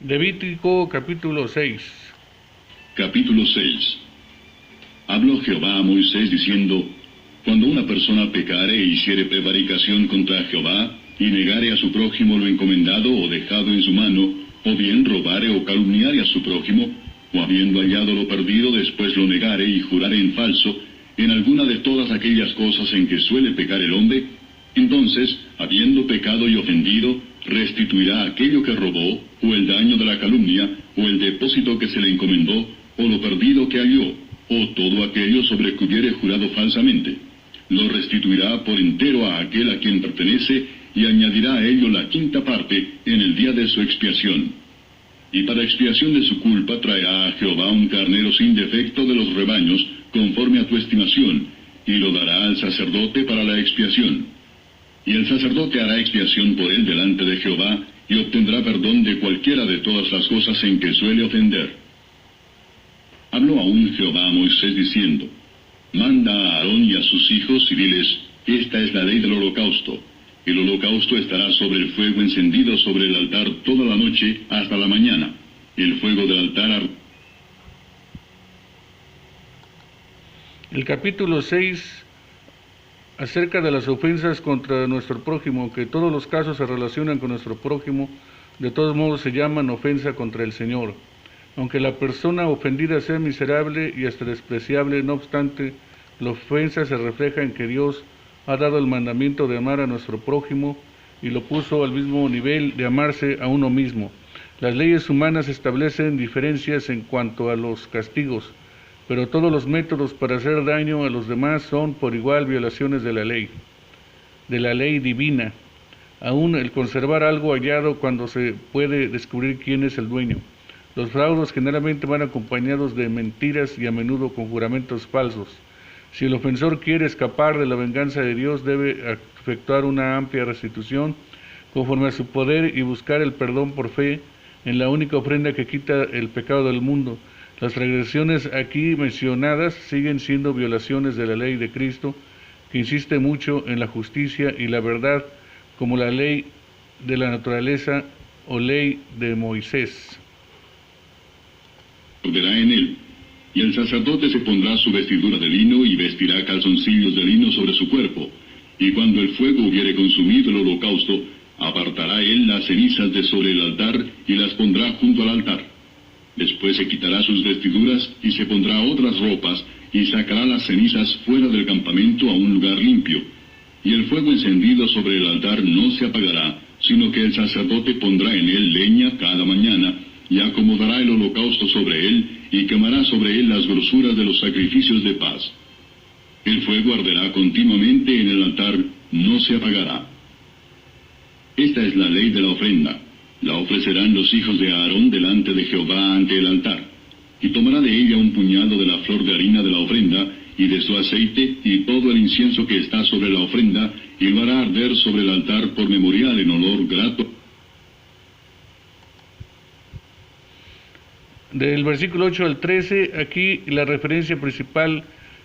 Levítico capítulo 6. Capítulo 6. Habló Jehová a Moisés diciendo: Cuando una persona pecare e hiciere prevaricación contra Jehová, y negare a su prójimo lo encomendado o dejado en su mano, o bien robare o calumniare a su prójimo, o habiendo hallado lo perdido después lo negare y jurare en falso, en alguna de todas aquellas cosas en que suele pecar el hombre, entonces, habiendo pecado y ofendido, restituirá aquello que robó, o el daño de la calumnia, o el depósito que se le encomendó, o lo perdido que halló, o todo aquello sobre que hubiere jurado falsamente. Lo restituirá por entero a aquel a quien pertenece, y añadirá a ello la quinta parte en el día de su expiación. Y para expiación de su culpa traerá a Jehová un carnero sin defecto de los rebaños, conforme a tu estimación, y lo dará al sacerdote para la expiación. Y el sacerdote hará expiación por él delante de Jehová, y obtendrá perdón de cualquiera de todas las cosas en que suele ofender. Habló aún Jehová a Moisés diciendo: Manda a Aarón y a sus hijos, y diles: Esta es la ley del holocausto. El holocausto estará sobre el fuego encendido sobre el altar toda la noche hasta la mañana. El fuego del altar El capítulo 6 acerca de las ofensas contra nuestro prójimo, que todos los casos se relacionan con nuestro prójimo, de todos modos se llaman ofensa contra el Señor. Aunque la persona ofendida sea miserable y hasta despreciable, no obstante, la ofensa se refleja en que Dios ha dado el mandamiento de amar a nuestro prójimo y lo puso al mismo nivel de amarse a uno mismo. Las leyes humanas establecen diferencias en cuanto a los castigos, pero todos los métodos para hacer daño a los demás son por igual violaciones de la ley divina. Aún el conservar algo hallado cuando se puede descubrir quién es el dueño. Los fraudes generalmente van acompañados de mentiras y a menudo con juramentos falsos. Si el ofensor quiere escapar de la venganza de Dios, debe efectuar una amplia restitución conforme a su poder y buscar el perdón por fe en la única ofrenda que quita el pecado del mundo. Las transgresiones aquí mencionadas siguen siendo violaciones de la ley de Cristo, que insiste mucho en la justicia y la verdad, como la ley de la naturaleza o ley de Moisés. Verá en él, y el sacerdote se pondrá su vestidura de lino y vestirá calzoncillos de lino sobre su cuerpo, y cuando el fuego hubiere consumido el holocausto, apartará él las cenizas de sobre el altar y las pondrá junto al altar. Después se quitará sus vestiduras y se pondrá otras ropas y sacará las cenizas fuera del campamento a un lugar limpio. Y el fuego encendido sobre el altar no se apagará, sino que el sacerdote pondrá en él leña cada mañana, y acomodará el holocausto sobre él, y quemará sobre él las grosuras de los sacrificios de paz. El fuego arderá continuamente en el altar, no se apagará. Esta es la ley de la ofrenda. La ofrecerán los hijos de Aarón delante de Jehová ante el altar. Y tomará de ella un puñado de la flor de harina de la ofrenda, y de su aceite, y todo el incienso que está sobre la ofrenda, y lo hará arder sobre el altar por memorial en olor grato. Del versículo 8 al 13, aquí la referencia principal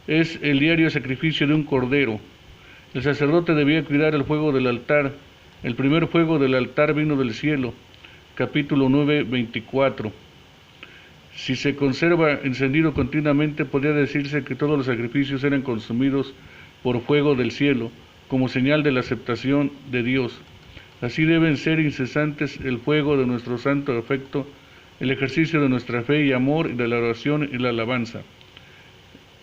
es el diario sacrificio de un cordero. El sacerdote debía cuidar el fuego del altar. El primer fuego del altar vino del cielo. Capítulo 9, 24. Si se conserva encendido continuamente, podría decirse que todos los sacrificios eran consumidos por fuego del cielo, como señal de la aceptación de Dios. Así deben ser incesantes el fuego de nuestro santo afecto, el ejercicio de nuestra fe y amor, y de la oración y la alabanza.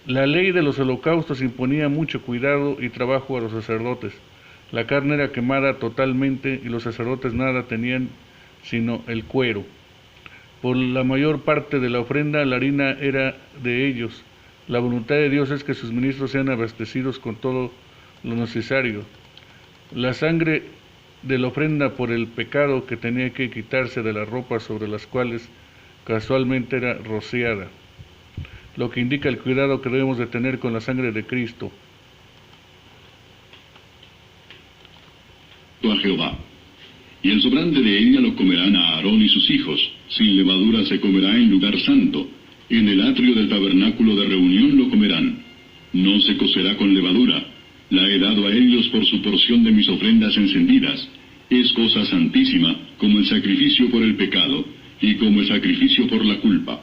La ley de los holocaustos imponía mucho cuidado y trabajo a los sacerdotes. La carne era quemada totalmente y los sacerdotes nada tenían sino el cuero. Por la mayor parte de la ofrenda, la harina era de ellos. La voluntad de Dios es que sus ministros sean abastecidos con todo lo necesario. La sangre de la ofrenda por el pecado que tenía que quitarse de las ropas sobre las cuales casualmente era rociada, lo que indica el cuidado que debemos de tener con la sangre de Cristo. A Jehová. Y el sobrante de ella lo comerán a Aarón y sus hijos. Sin levadura se comerá en lugar santo. En el atrio del tabernáculo de reunión lo comerán. No se cocerá con levadura. La he dado a ellos por su porción de mis ofrendas encendidas. Es cosa santísima, como el sacrificio por el pecado, y así como el sacrificio por la culpa.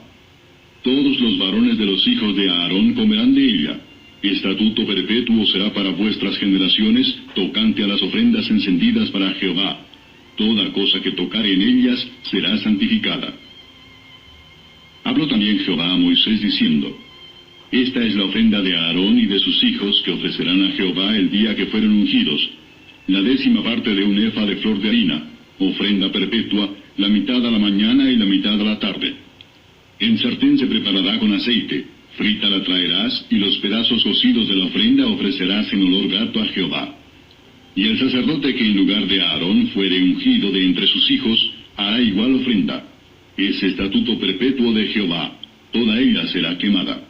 Todos los varones de los hijos de Aarón comerán de ella. Estatuto perpetuo será para vuestras generaciones, tocante a las ofrendas encendidas para Jehová. Toda cosa que tocare en ellas será santificada. Habló también Jehová a Moisés diciendo: Esta es la ofrenda de Aarón y de sus hijos que ofrecerán a Jehová el día que fueron ungidos. La 10ª parte de un efa de flor de harina, ofrenda perpetua, la mitad a la mañana y la mitad a la tarde. En sartén se preparará con aceite, frita la traerás, y los pedazos cocidos de la ofrenda ofrecerás en olor grato a Jehová. Y el sacerdote que en lugar de Aarón fuere ungido de entre sus hijos, hará igual ofrenda. Es estatuto perpetuo de Jehová, toda ella será quemada.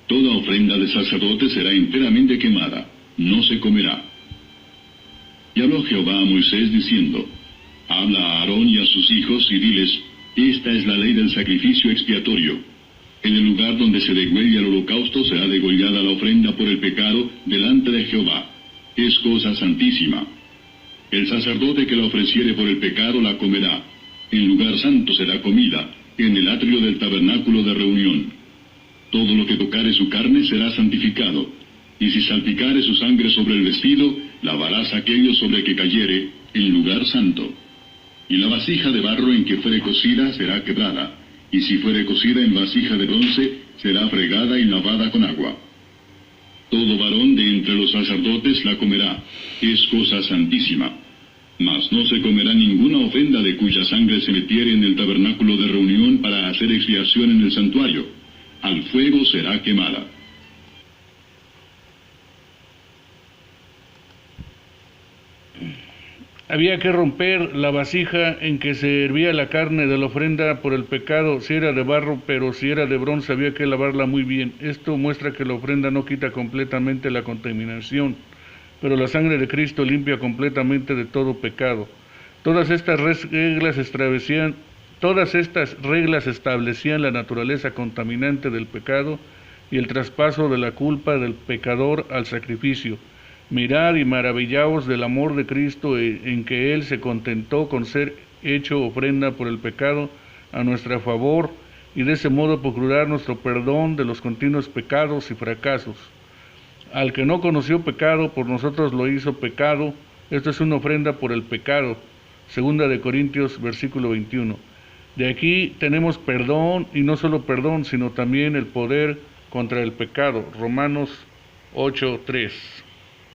Toda ofrenda de sacerdote será enteramente quemada, no se comerá. Y habló Jehová a Moisés diciendo: Habla a Aarón y a sus hijos y diles: Esta es la ley del sacrificio expiatorio. En el lugar donde se degüella el holocausto será degollada la ofrenda por el pecado delante de Jehová. Es cosa santísima. El sacerdote que la ofreciere por el pecado la comerá. En lugar santo será comida, en el atrio del tabernáculo de reunión. Todo lo que tocare su carne será santificado. Y si salpicare su sangre sobre el vestido, lavarás aquello sobre que cayere, en lugar santo. Y la vasija de barro en que fuere cocida será quebrada, y si fuere cocida en vasija de bronce, será fregada y lavada con agua. Todo varón de entre los sacerdotes la comerá, es cosa santísima. Mas no se comerá ninguna ofrenda de cuya sangre se metiere en el tabernáculo de reunión para hacer expiación en el santuario. Al fuego será quemada. Había que romper la vasija en que se hervía la carne de la ofrenda por el pecado, si era de barro, pero si era de bronce había que lavarla muy bien. Esto muestra que la ofrenda no quita completamente la contaminación, pero la sangre de Cristo limpia completamente de todo pecado. Todas estas reglas establecían la naturaleza contaminante del pecado y el traspaso de la culpa del pecador al sacrificio. Mirad y maravillaos del amor de Cristo en que Él se contentó con ser hecho ofrenda por el pecado a nuestro favor y de ese modo procurar nuestro perdón de los continuos pecados y fracasos. Al que no conoció pecado, por nosotros lo hizo pecado. Esto es una ofrenda por el pecado. 2 Corintios, versículo 21. De aquí tenemos perdón, y no solo perdón, sino también el poder contra el pecado. Romanos 8:3.